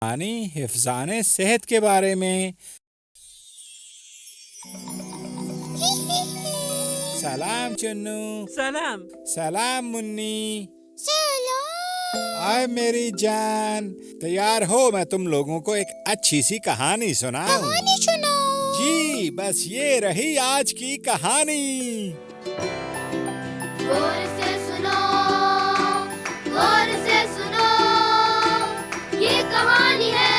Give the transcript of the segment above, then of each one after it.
कहानी हिफ्ज़ाने सेहत के बारे में। सलाम चुन्नू। सलाम। सलाम मुन्नी। सलाम। आए मेरी जान, तैयार हो मैं तुम लोगों को एक अच्छी सी कहानी सुनाऊं? कहानी सुनाओ। जी, बस ये रही आज की कहानी। गौर से सुनो, गौर से सुनो, ये कहानी है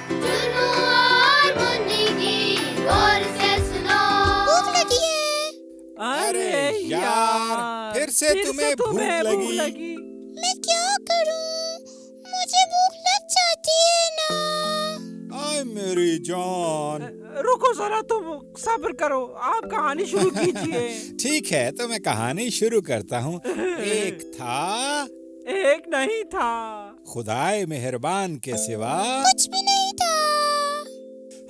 चुन्नू और मुन्नी की। गौर से सुनो। भूख लगी है? अरे यार, फिर से तुम्हें भूख लगी। मैं क्या करूं? मुझे भूख लग जाती है ना। आए मेरी जान। रुको जरा, तुम सब्र करो, आप कहानी शुरू कीजिए। ठीक है, तो मैं कहानी शुरू करता हूँ। एक था, एक नहीं था, खुदाए मेहरबान के सिवा कुछ भी नहीं था।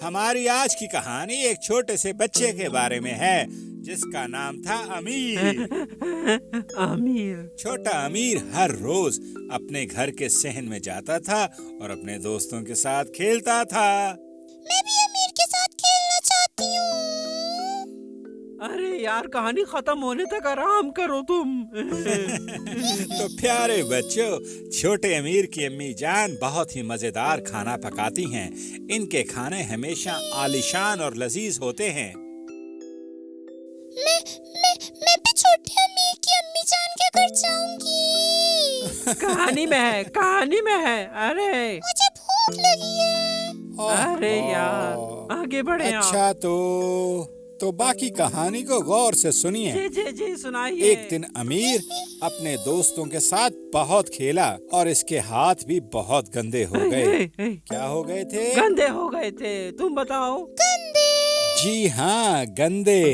हमारी आज की कहानी एक छोटे से बच्चे के बारे में है जिसका नाम था अमीर। अमीर। छोटा अमीर हर रोज अपने घर के सहन में जाता था और अपने दोस्तों के साथ खेलता था। मैं भी अमीर के साथ खेलना चाहती हूँ। अरे यार, कहानी खत्म होने तक आराम करो तुम। तो प्यारे बच्चों, छोटे अमीर की अम्मी जान बहुत ही मजेदार खाना पकाती हैं। इनके खाने हमेशा आलीशान और लजीज होते हैं। मैं भी छोटे अमीर की अम्मी जान के घर जाऊंगी। कहानी में है, कहानी में है। अरे मुझे भूख लगी है। अरे यार, आगे बढ़े आप। अच्छा, तो बाकी कहानी को गौर से सुनिए। जी जी जी, सुनाइए। एक दिन अमीर अपने दोस्तों के साथ बहुत खेला और इसके हाथ भी बहुत गंदे हो गए। क्या हो गए थे? गंदे हो गए थे। तुम बताओ। गंदे। जी हाँ, गंदे,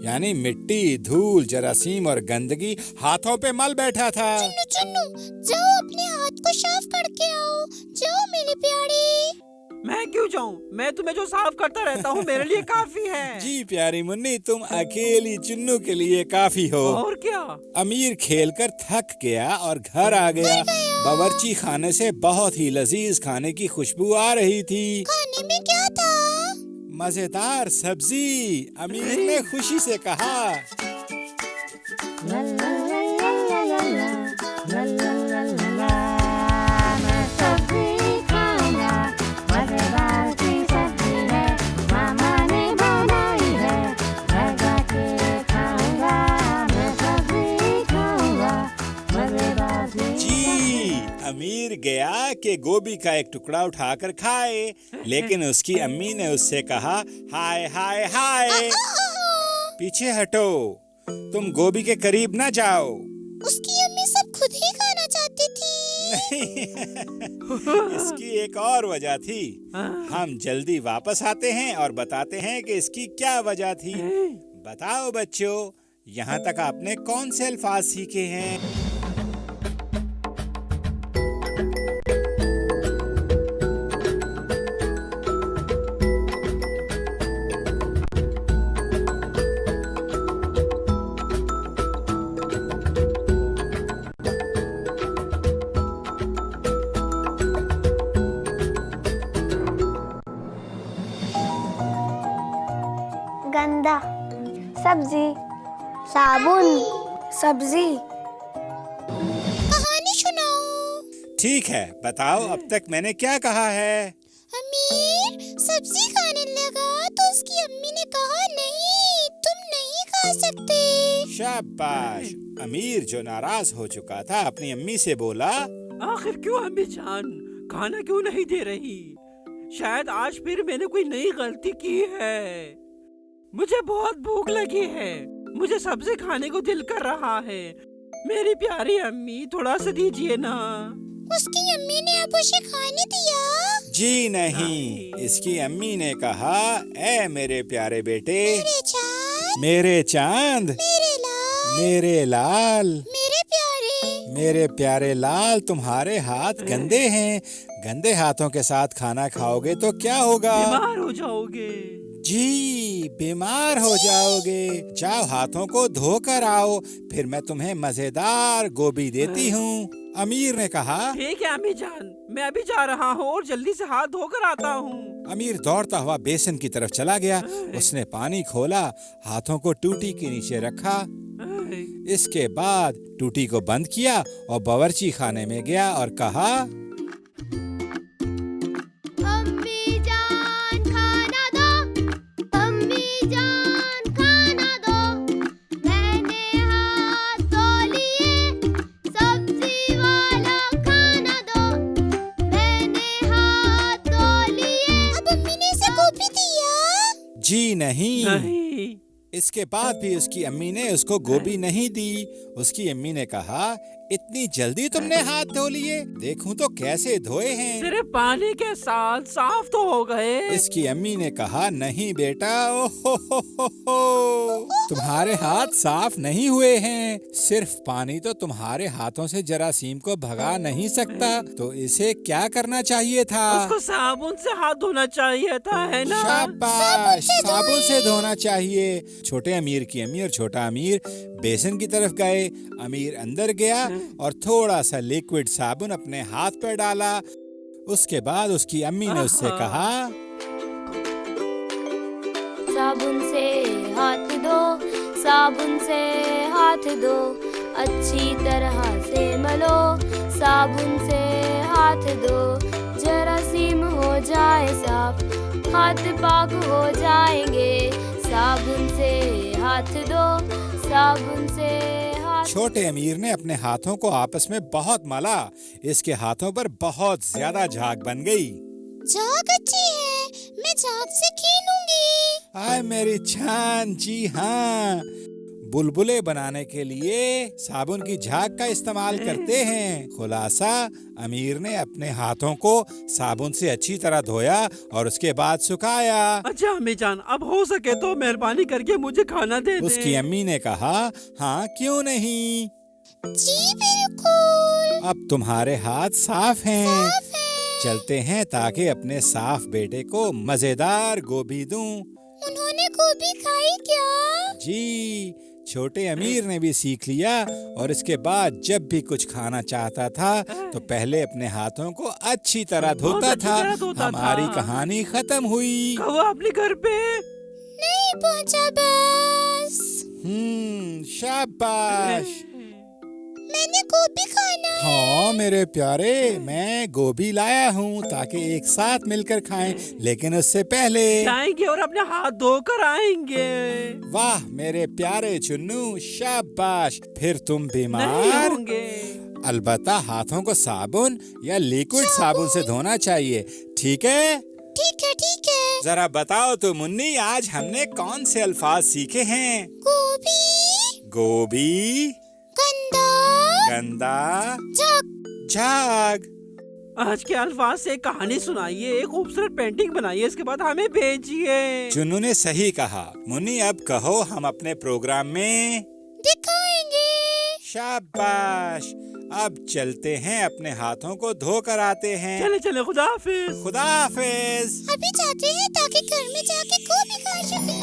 यानी मिट्टी, धूल, जरासीम और गंदगी हाथों पे मल बैठा था। चुन्नू चुन्नू, जाओ अपने हाथ को साफ करके आओ। जाओ मेरे प्यारे। मैं क्यों जाऊं? मैं तुम्हें जो साफ करता रहता हूँ मेरे लिए काफी है। जी प्यारी मुन्नी, तुम अकेली चुन्नू के लिए काफी हो। और क्या? अमीर खेलकर थक गया और घर आ गया। बावर्ची खाने से बहुत ही लजीज खाने की खुशबू आ रही थी। खाने में क्या था? मजेदार सब्जी। अमीर ने खुशी से कहा, मैं सब्जी खाऊंगा, मजेदार सी सब्जी है, मामा ने बनाई है, मैं जाके खाऊंगा, मैं सब्जी खाऊंगा, मजेदार सी। जी, अमीर गया कि गोभी का एक टुकड़ा उठाकर खाए, लेकिन उसकी अम्मी ने उससे कहा, हाय हाय हाय, पीछे हटो, तुम गोभी के करीब ना जाओ। उसकी अम्मी सब खुद ही खाना चाहती थी। इसकी एक और वजह थी। हम जल्दी वापस आते हैं और बताते हैं कि इसकी क्या वजह थी। बताओ बच्चों, यहाँ तक आपने कौन से अल्फाज सीखे हैं? गंदा, सब्जी, साबुन, सब्जी। कहानी सुनाओ। ठीक है, बताओ अब तक मैंने क्या कहा है? अमीर सब्जी खाने लगा तो उसकी अम्मी ने कहा, नहीं तुम नहीं खा सकते। शाबाश। अमीर जो नाराज हो चुका था अपनी अम्मी से बोला, आखिर क्यों अम्मी जान खाना क्यों नहीं दे रही? शायद आज फिर मैंने कोई नई गलती की है। मुझे बहुत भूख लगी है, मुझे सब्जी खाने को दिल कर रहा है। मेरी प्यारी अम्मी, थोड़ा सा दीजिए ना। उसकी अम्मी ने अब उसे खाने दिया? जी नहीं, इसकी अम्मी ने कहा, ए मेरे प्यारे बेटे, मेरे चांद, मेरे चांद, मेरे लाल, मेरे लाल, मेरे प्यारे, मेरे प्यारे लाल, तुम्हारे हाथ गंदे हैं। गंदे हाथों के साथ खाना खाओगे तो क्या होगा? बीमार हो जाओगे। जी, बीमार हो जाओगे। जाओ हाथों को धोकर आओ, फिर मैं तुम्हें मजेदार गोभी देती हूँ। अमीर ने कहा। ठीक है अम्मी जान, मैं अभी जा रहा हूँ और जल्दी से हाथ धोकर आता हूँ। अमीर दौड़ता हुआ बेसिन की तरफ चला गया। उसने पानी खोला, हाथों को टूटी के नीचे रखा। इसके बाद टूटी को बंद किया और बावर्ची खाने में गया और कहा, अम्मी जान खाना दो, अम्मी जान खाना दो, मैंने हाथ धो लिए, सब्जी वाला खाना दो, मैंने हाथ धो लिए। अब अम्मी ने इसे गोभी दिया? जी नहीं। नहीं। इसके बाद भी उसकी अम्मी ने उसको गोभी नहीं दी। उसकी अम्मी ने कहा, इतनी जल्दी तुमने हाथ धो लिए? देखूं तो कैसे धोए हैं। सिर्फ पानी के साथ साफ तो हो गए। इसकी अम्मी ने कहा, नहीं बेटा, ओहो, तुम्हारे हाथ साफ नहीं हुए हैं। सिर्फ पानी तो तुम्हारे हाथों से जरासीम को भगा नहीं सकता, तो इसे क्या करना चाहिए था? उसको साबुन से हाथ धोना चाहिए था, है ना? शाबाश, साबुन से धोना चाहिए। छोटे अमीर की अम्मी और छोटा अमीर बेसिन की तरफ गए। अमीर अंदर गया और थोड़ा सा लिक्विड साबुन अपने हाथ पर डाला। उसके बाद उसकी अम्मी ने उससे कहा, साबुन से हाथ धो, साबुन से हाथ धो, अच्छी तरह से मलो, साबुन से हाथ धो, जरासीम हो जाए साफ, हाथ पाक हो जाएंगे, साबुन से हाथ धो, साबुन से हाथ। छोटे अमीर ने अपने हाथों को आपस में बहुत मला। इसके हाथों पर बहुत ज्यादा झाग बन गई। झाग अच्छी है, मैं झाग से खेलूंगी। आय मेरी जान, जी हाँ, बुलबुले बनाने के लिए साबुन की झाग का इस्तेमाल करते हैं। खुलासा, अमीर ने अपने हाथों को साबुन से अच्छी तरह धोया और उसके बाद सुखाया। अच्छा अम्मी जान, अब हो सके तो मेहरबानी करके मुझे खाना दे दे। उसकी अम्मी ने कहा, हाँ क्यों नहीं, जी बिल्कुल। अब तुम्हारे हाथ साफ हैं। चलते हैं ताकि अपने साफ बेटे को मजेदार गोभी दूं। उन्होंने गोभी खाई क्या? जी, छोटे अमीर ने भी सीख लिया और इसके बाद जब भी कुछ खाना चाहता था तो पहले अपने हाथों को अच्छी तरह धोता था। हमारी कहानी खत्म हुई। कौवा अपने घर पे नहीं पहुंचा बस। शाबाश। मैंने गोभी खाना है। हाँ मेरे प्यारे, मैं गोभी लाया हूँ ताकि एक साथ मिलकर खाएं, लेकिन उससे पहले जाएंगे और अपने हाथ धोकर आएंगे। वाह मेरे प्यारे चुन्नू, शाबाश। फिर तुम नहीं बीमार होंगे। अलबत्ता हाथों को साबुन या लिक्विड साबुन से धोना चाहिए, ठीक है? ठीक है, ठीक है। जरा बताओ तो मुन्नी, आज हमने कौन से अल्फाज सीखे हैं? गोभी, गोभी, गंदा, गंदा, झाग। झाग। आज के अल्फाज से एक कहानी सुनाइए, एक खूबसूरत पेंटिंग बनाइए, इसके बाद हमें भेजिए। चुन्नू ने सही कहा। मुन्नी अब कहो, हम अपने प्रोग्राम में दिखाएंगे। शाबाश। अब चलते हैं, अपने हाथों को धोकर आते हैं। चले चले, खुदा हाफिज। खुदा हाफिज। अभी जाते हैं ताकि घर में जाके गोभी खा सकें।